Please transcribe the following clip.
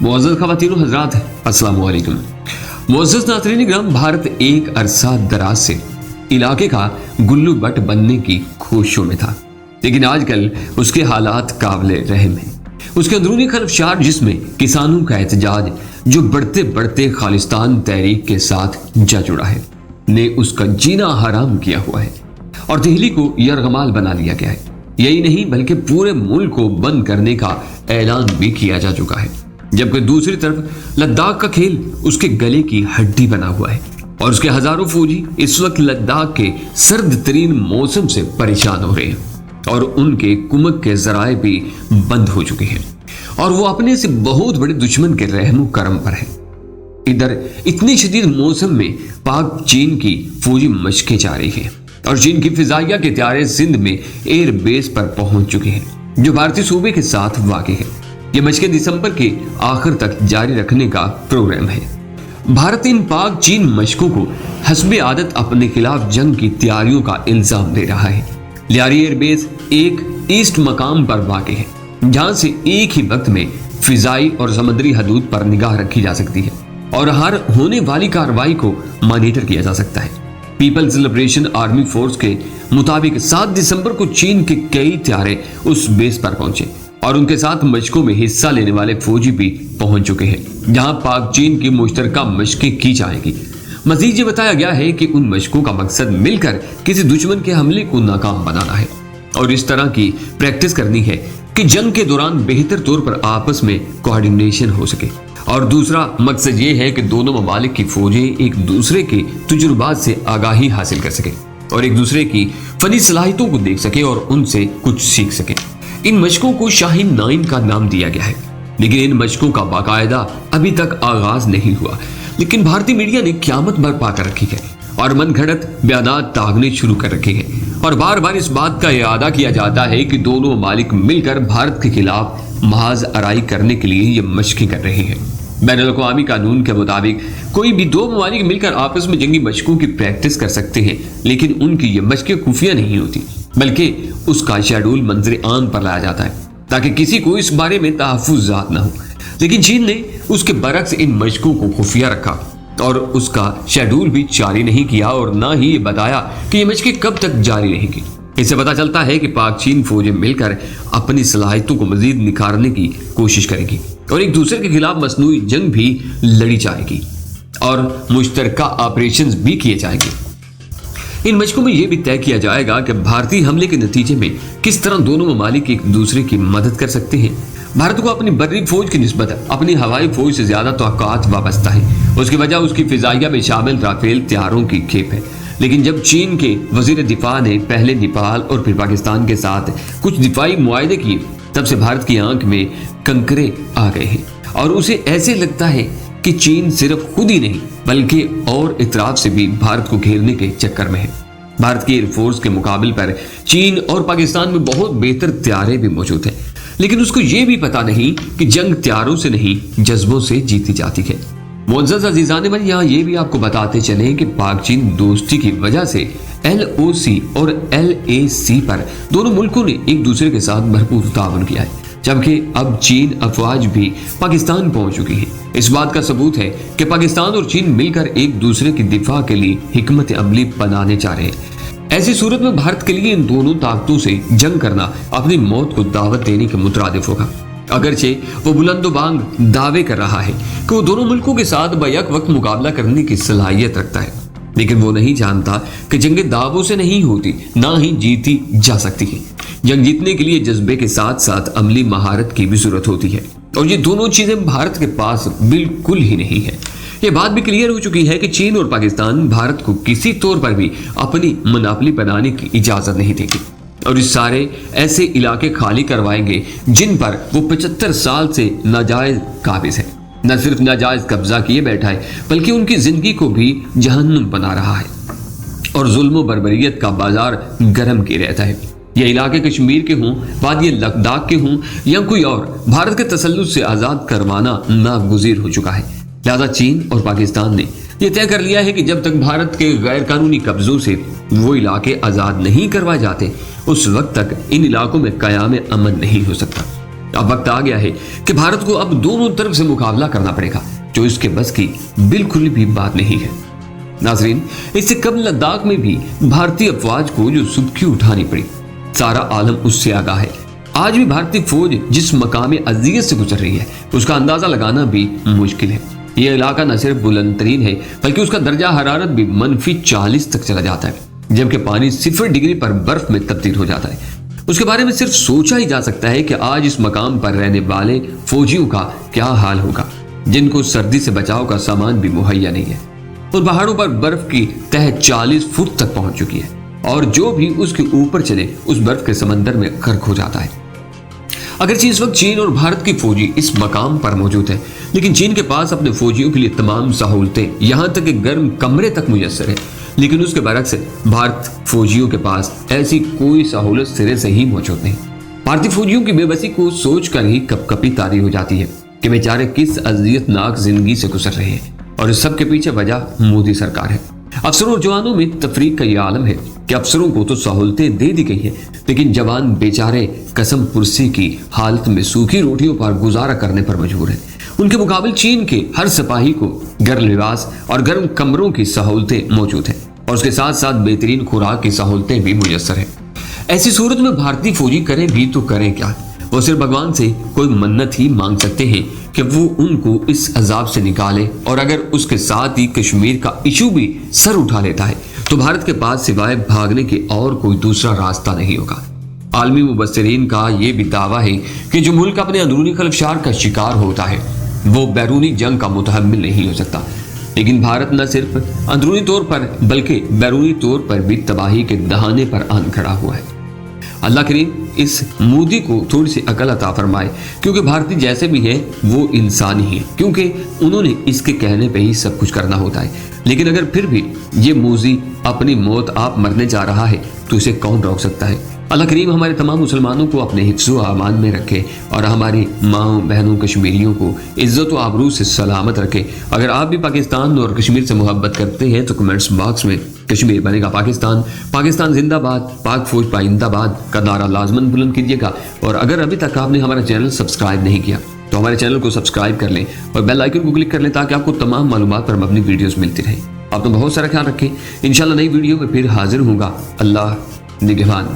मुअज़्ज़ज़ ख़वातीन व हज़रात, अस्सलामु अलैकुम। मुअज़्ज़ज़ नाज़रीन इकराम, भारत एक अरसा दराज से इलाके का गुल्लू बट बनने की कोशिशों में था, लेकिन आजकल उसके हालात काबिले रहम हैं। उसके अंदरूनी खलफशार जिसमें किसानों का एहतजाज जो बढ़ते बढ़ते खालिस्तान तहरीक के साथ जा जुड़ा है ने उसका जीना हराम किया हुआ है और दिल्ली को यरगमाल बना लिया गया है। यही नहीं बल्कि पूरे मुल्क को बंद करने का ऐलान भी किया जा चुका है, जबकि दूसरी तरफ लद्दाख का खेल उसके गले की हड्डी बना हुआ है और उसके हजारों फौजी इस वक्त लद्दाख के सर्द तरीन मौसम से परेशान हो रहे हैं और उनके कुमक के जराए भी बंद हो चुके हैं और वो अपने से बहुत बड़े दुश्मन के रहमो करम पर है। इधर इतनी शदीद मौसम में पाक चीन की फौजी मशकें जारी हैं और चीन की फिजाइया के त्यारे सिंध में एयर बेस पर पहुंच चुके हैं जो भारतीय सूबे के साथ वाक़ है। ये मशकें दिसंबर के आखिर तक जारी रखने का प्रोग्राम है। भारत इन पाक चीन मशकों को हस्बे आदत अपने खिलाफ जंग की तैयारियों का इल्जाम दे रहा है। लियारी एयरबेस एक ईस्ट मकाम पर वाक़ है जहां से एक ही वक्त में फिजाई और समुद्री हदूद पर निगाह रखी जा सकती है और हर होने वाली कार्रवाई को मॉनिटर किया जा सकता है। पीपल्स लिबरेशन आर्मी फोर्स के मुताबिक 7 दिसंबर को चीन के कई त्यारे उस बेस पर पहुंचे और उनके साथ मशकों में हिस्सा लेने वाले फौजी भी पहुंच चुके हैं जहां पाक चीन की मुश्तरका मशकें की जाएंगी। मजीद ये बताया गया है कि उन मशकों का मकसद मिलकर किसी दुश्मन के हमले को नाकाम बनाना है और इस तरह की प्रैक्टिस करनी है कि जंग के दौरान बेहतर तौर पर आपस में कोऑर्डिनेशन हो सके और दूसरा मकसद ये है कि दोनों ममालिक की फौजें एक दूसरे के तजुर्बात से आगाही हासिल कर सके और एक दूसरे की फनी सलाहियतों को देख सके और उनसे कुछ सीख सके। इन मशकों को शाहीन 9 का नाम दिया गया है, लेकिन इन मशकों का बाकायदा अभी तक आगाज नहीं हुआ, लेकिन भारतीय मीडिया ने क़यामत बर्पा कर रखी है और मनगढ़ंत बयानात तागने शुरू कर रखे हैं और बार बार इस बात का इरादा किया जाता है कि दोनों ममालिक मिलकर भारत के खिलाफ महाज अराई करने के लिए ये मशकें कर रहे हैं। बैनुल-अक़वामी कानून के मुताबिक कोई भी दो ममालिक मिलकर आपस में जंगी मशकों की प्रैक्टिस कर सकते हैं, लेकिन उनकी ये मशकें खुफिया नहीं होती बल्कि उसका शेड्यूल मंजर आम पर लाया जाता है ताकि किसी को इस बारे में तहफ़्फ़ुज़ात न हो। लेकिन चीन ने उसके बरक्स इन मशकों को खुफिया रखा और उसका शेड्यूल भी जारी नहीं किया और ना ही ये बताया कि ये मशकें कब तक जारी रहेंगी। इससे पता चलता है कि पाक चीन फौजें मिलकर अपनी सलाहियतों को मजीद निखारने की कोशिश करेगी और एक दूसरे के खिलाफ मसनूई जंग भी लड़ी जाएगी और मुश्तरका ऑपरेशंस भी किए जाएंगे। इन मशकों में यह भी तय किया जाएगा कि भारतीय हमले के नतीजे में किस तरह दोनों ममालिक एक दूसरे की मदद कर सकते हैं। भारत को अपनी बर्री फौज की निस्बत अपनी हवाई फौज से ज्यादा तवक्कुआत वाबस्ता है। उसकी वजह उसकी फिजाइया में शामिल राफेल तैयारों की खेप है। लेकिन जब चीन के वजीर दिफा ने पहले नेपाल और फिर पाकिस्तान के साथ कुछ दिफाई मुआहदे किए, तब से भारत की आंख में कंकरे आ गए हैं और उसे ऐसे लगता है कि चीन सिर्फ खुद ही नहीं बल्कि और इतराफ से भी भारत को घेरने के चक्कर में है। भारत की एयरफोर्स के मुकाबले पर चीन और पाकिस्तान में बहुत बेहतर तैयारे भी मौजूद हैं, लेकिन उसको ये भी पता नहीं कि जंग तैयारों से नहीं जज्बों से जीती जाती है। मुअज़्ज़ज़ अज़ीज़ान मन, यहाँ ये भी आपको बताते चले कि पाक चीन दोस्ती की वजह से LOC और LAC पर दोनों मुल्कों ने एक दूसरे के साथ भरपूर ताउन किया है, जबकि अब चीन अफवाज भी पाकिस्तान पहुंच चुकी है। इस बात का सबूत है कि पाकिस्तान और चीन मिलकर एक दूसरे की दिफा के लिए हिकमत अमली बनाने जा रहे हैं। ऐसी सूरत में भारत के लिए इन दोनों ताकतों से जंग करना अपनी मौत को दावत देने के मुतरादिफ होगा। अगरचे वो बुलंदोबांग दावे कर रहा है कि वो दोनों मुल्कों के साथ बैक वक्त मुकाबला करने की सलाहियत रखता है, लेकिन वो नहीं जानता कि जंगें दावों से नहीं होती, ना ही जीती जा सकती है। जंग जीतने के लिए जज्बे के साथ साथ अमली महारत की भी जरूरत होती है और ये दोनों चीजें भारत के पास बिल्कुल ही नहीं है। ये बात भी क्लियर हो चुकी है कि चीन और पाकिस्तान भारत को किसी तौर पर भी अपनी मनापली बनाने की इजाजत नहीं देगी और इस सारे ऐसे इलाके खाली करवाएंगे जिन पर वो 75 साल से नाजायज काबिज है। न सिर्फ नाजायज कब्जा किए बैठा है बल्कि उनकी जिंदगी को भी जहन्नुम बना रहा है और जुल्म बर्बरियत का बाजार गर्म किए रहता है। ये इलाके कश्मीर के हों, वादी लद्दाख के हों या कोई और, भारत के तसल्लुत से आज़ाद करवाना नागुज़ीर हो चुका है। लिहाजा चीन और पाकिस्तान ने यह तय कर लिया है कि जब तक भारत के गैर कानूनी कब्जों से वो इलाके आज़ाद नहीं करवाए जाते, उस वक्त तक इन इलाकों में क़याम अमन नहीं हो सकता। अब वक्त आ गया है कि भारत को अब दोनों तरफ से मुकाबला करना पड़ेगा, जो इसके बस की बिल्कुल भी बात नहीं है। नाजरीन, इससे कब लद्दाख में भी भारतीय अफवाज को जो सुर्खी उठानी पड़ी, सारा आलम उससे आगाह है। आज भी भारतीय फौज जिस मकाम अज़ियत से गुजर रही है, उसका अंदाजा लगाना भी मुश्किल है। यह इलाका न सिर्फ बुलंद तरीन है, बल्कि उसका दर्जा हरारत भी -40 तक चला जाता है, जबकि पानी 0 डिग्री पर बर्फ में तब्दील हो जाता है। उसके बारे में सिर्फ सोचा ही जा सकता है कि आज इस मकाम पर रहने वाले फौजियों का क्या हाल होगा, जिनको सर्दी से बचाव का सामान भी मुहैया नहीं है। उन पहाड़ों पर बर्फ की तह 40 फुट तक पहुंच चुकी है, और जो भी उसके ऊपर चले उस बर्फ के समंदर में गर्क हो जाता है। अगरचे इस वक्त चीन और भारत की फौजी इस मकाम पर मौजूद है, लेकिन चीन के पास अपने फौजियों के लिए तमाम सहूलतें, यहाँ तक कि गर्म कमरे तक मुयस्सर है, लेकिन उसके बरक्स भारत फौजियों के पास ऐसी कोई सहूलत सिरे से ही मौजूद नहीं। भारतीय फौजियों की बेबसी को सोचकर ही कपकपी तारी हो जाती है कि बेचारे किस अज़ियतनाक जिंदगी से गुजर रहे हैं, और इस सब के पीछे वजह मोदी सरकार है। अफसरों और जवानों में तफरीक का यह आलम है कि अफसरों को तो सहूलतें दे दी गई हैं, लेकिन जवान बेचारे कसम पुरसी की हालत में सूखी रोटियों पर गुजारा करने पर मजबूर हैं। उनके मुकाबले चीन के हर सिपाही को गर्म लिबास और गर्म कमरों की सहूलतें मौजूद हैं, और उसके साथ साथ बेहतरीन खुराक की सहूलतें भी मुयस्सर हैं। ऐसी सूरत में भारतीय फौजी करें भी तो करें क्या? वो सिर्फ भगवान से कोई मन्नत ही मांग सकते हैं कि वो उनको इस अजाब से निकाले, और अगर उसके साथ ही कश्मीर का इशू भी सर उठा लेता है तो भारत के पास सिवाय भागने के और कोई दूसरा रास्ता नहीं होगा। आलमी मुबस्सिरीन का ये भी दावा है कि जो मुल्क अपने अंदरूनी खलफशार का शिकार होता है वो बैरूनी जंग का मुतहम्मिल नहीं हो सकता, लेकिन भारत न सिर्फ अंदरूनी तौर पर बल्कि बैरूनी तौर पर भी तबाही के दहाने पर आन खड़ा हुआ है। अल्लाह करीम इस मोदी को थोड़ी सी अकल अता फरमाए, क्योंकि भारतीय जैसे भी है वो इंसान ही है, क्योंकि उन्होंने इसके कहने पे ही सब कुछ करना होता है। लेकिन अगर फिर भी ये मोदी अपनी मौत आप मरने जा रहा है तो इसे कौन रोक सकता है? अल्लाह करीम हमारे तमाम मुसलमानों को अपने हिफ्ज़ व अमान में रखे और हमारी माओ बहनों कश्मीरियों को इज्जत व आबरू से सलामत रखे। अगर आप भी पाकिस्तान और कश्मीर से मोहब्बत करते हैं तो कमेंट्स बॉक्स में कश्मीर बनेगा पाकिस्तान, पाकिस्तान जिंदाबाद, पाक फौज पाइंदाबाद का नारा लाजमन बुलंद कीजिएगा। और अगर अभी तक आपने हमारा चैनल सब्सक्राइब नहीं किया तो हमारे चैनल को सब्सक्राइब कर लें और बेल आइकन को क्लिक कर लें, ताकि आपको तमाम मालूमात पर हम अपनी वीडियोस मिलती रहे। आप तो बहुत सारा ख्याल रखें। इंशाल्लाह नई वीडियो में फिर हाजिर होगा। अल्लाह निगहबान।